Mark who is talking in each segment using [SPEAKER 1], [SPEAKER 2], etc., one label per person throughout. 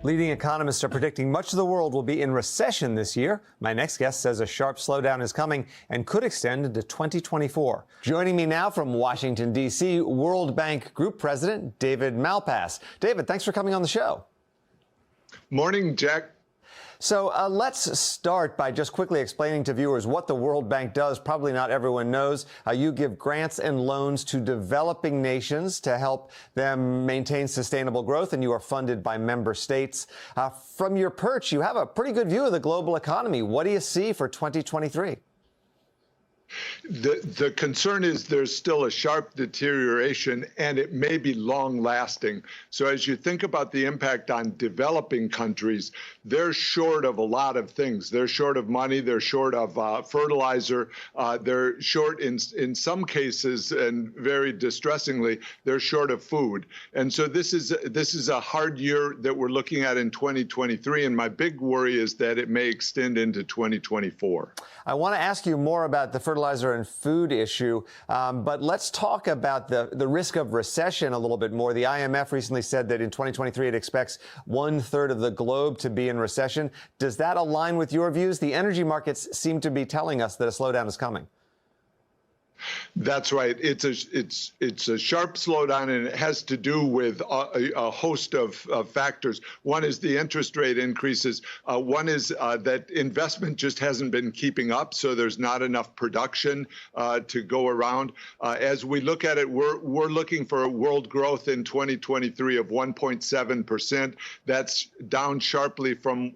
[SPEAKER 1] Leading economists are predicting much of the world will be in recession this year. My next guest says a sharp slowdown is coming and could extend into 2024. Joining me now from Washington, D.C., World Bank Group President David Malpass. David, thanks for coming on the show.
[SPEAKER 2] Morning, Jack.
[SPEAKER 1] So let's start by just quickly explaining to viewers what the World Bank does. Probably not everyone knows. You give grants and loans to developing nations to help them maintain sustainable growth, and you are funded by member states. From your perch, you have a pretty good view of the global economy. What do you see for 2023?
[SPEAKER 2] The concern is there's still a sharp deterioration, and it may be long lasting. So as you think about the impact on developing countries, they're short of a lot of things. They're short of money. They're short of fertilizer. They're short in some cases, and very distressingly, they're short of food. And so this is a hard year that we're looking at in 2023. And my big worry is that it may extend into 2024.
[SPEAKER 1] I want to ask you more about the fertilizer and food issue, but let's talk about the risk of recession a little bit more. The IMF recently said that in 2023 it expects 1/3 of the globe to be in recession. Does that align with your views? The energy markets seem to be telling us that a slowdown is coming.
[SPEAKER 2] That's right. It's a sharp slowdown, and it has to do with a host of factors. One is the interest rate increases. One is that investment just hasn't been keeping up, so there's not enough production to go around. As we look at it, we're looking for a world growth in 2023 of 1.7%. That's down sharply from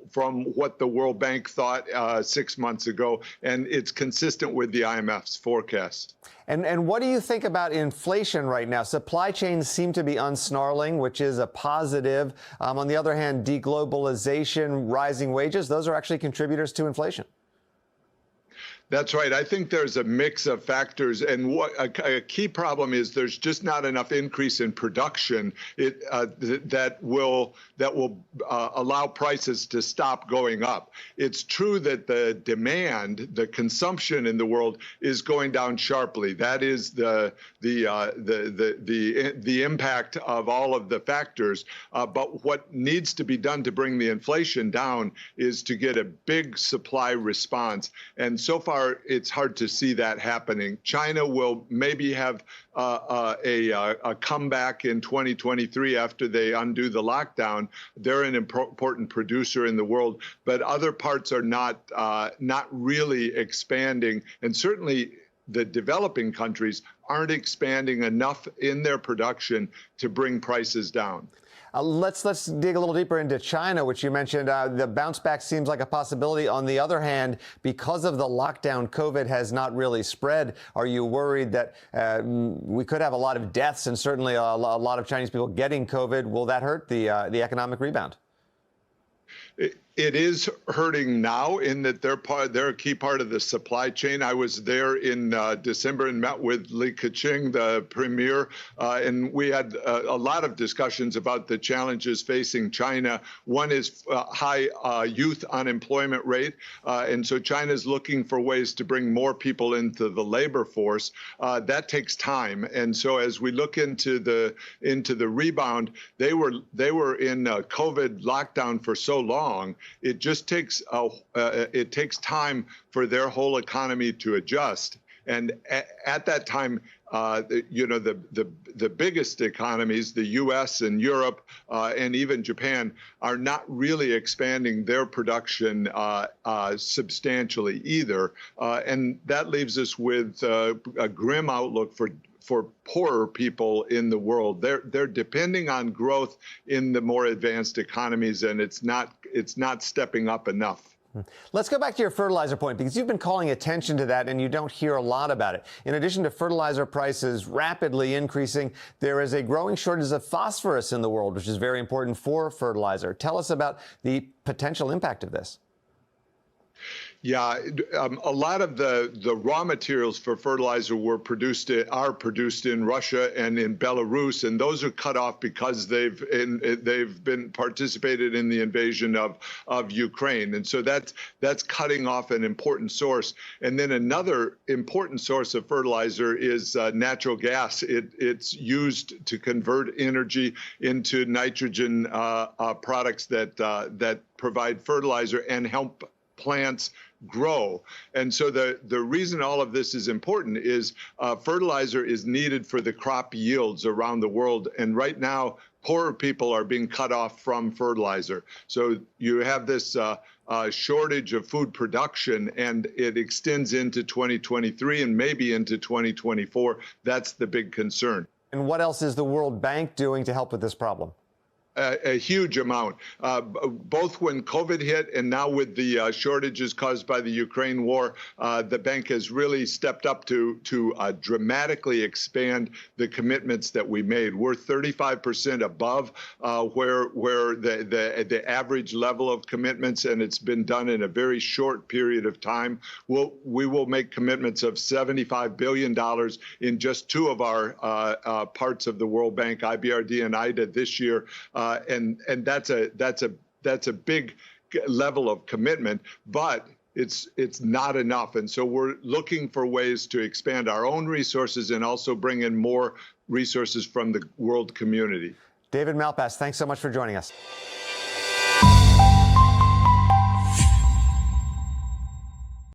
[SPEAKER 2] what the World Bank thought 6 months ago, and it's consistent with the IMF's forecast.
[SPEAKER 1] And what do you think about inflation right now? Supply chains seem to be unsnarling, which is a positive. On the other hand, deglobalization, rising wages, those are actually contributors to inflation.
[SPEAKER 2] That's right. I think there's a mix of factors, and what a key problem is there's just not enough increase in production that will allow prices to stop going up. It's true that the demand, the consumption in the world is going down sharply. That is the impact of all of the factors. But what needs to be done to bring the inflation down is to get a big supply response, and so far it's hard to see that happening. China will maybe have a comeback in 2023 after they undo the lockdown. They're an important producer in the world, but other parts are not really expanding, and certainly the developing countries aren't expanding enough in their production to bring prices down.
[SPEAKER 1] Let's dig a little deeper into China, which you mentioned. The bounce back seems like a possibility. On the other hand, because of the lockdown, COVID has not really spread. Are you worried that we could have a lot of deaths and certainly a lot of Chinese people getting COVID? Will that hurt the economic rebound?
[SPEAKER 2] It is hurting now in that they're a key part of the supply chain. I was there in December and met with Li Keqiang, the premier, and we had a lot of discussions about the challenges facing China. One is high youth unemployment rate, and so China is looking for ways to bring more people into the labor force. That takes time, and so as we look into the rebound, they were in COVID lockdown for so long. It just takes time for their whole economy to adjust, and at that time, the biggest economies, the U.S. and Europe and even Japan, are not really expanding their production substantially either, and that leaves us with a grim outlook for poorer people in the world. They're depending on growth in the more advanced economies, and it's not stepping up enough.
[SPEAKER 1] Let's go back to your fertilizer point, because you've been calling attention to that and you don't hear a lot about it. In addition to fertilizer prices rapidly increasing, there is a growing shortage of phosphorus in the world, which is very important for fertilizer. Tell us about the potential impact of this.
[SPEAKER 2] Yeah, a lot of the raw materials for fertilizer are produced in Russia and in Belarus, and those are cut off because they've been participated in the invasion of Ukraine, and so that's cutting off an important source. And then another important source of fertilizer is natural gas. It's used to convert energy into nitrogen products that provide fertilizer and help plants grow. And so the reason all of this is important is fertilizer is needed for the crop yields around the world. And right now, poorer people are being cut off from fertilizer. So you have this shortage of food production, and it extends into 2023 and maybe into 2024. That's the big concern.
[SPEAKER 1] And what else is the World Bank doing to help with this problem?
[SPEAKER 2] A huge amount, both when COVID hit and now with the shortages caused by the Ukraine war. The bank has really stepped up to dramatically expand the commitments that we made. We're 35% above where the average level of commitments, and it's been done in a very short period of time. We will make commitments of $75 billion in just two of our parts of the World Bank, IBRD and IDA, this year. And that's a big level of commitment, but it's not enough. And so we're looking for ways to expand our own resources and also bring in more resources from the world community.
[SPEAKER 1] David Malpass, thanks so much for joining us.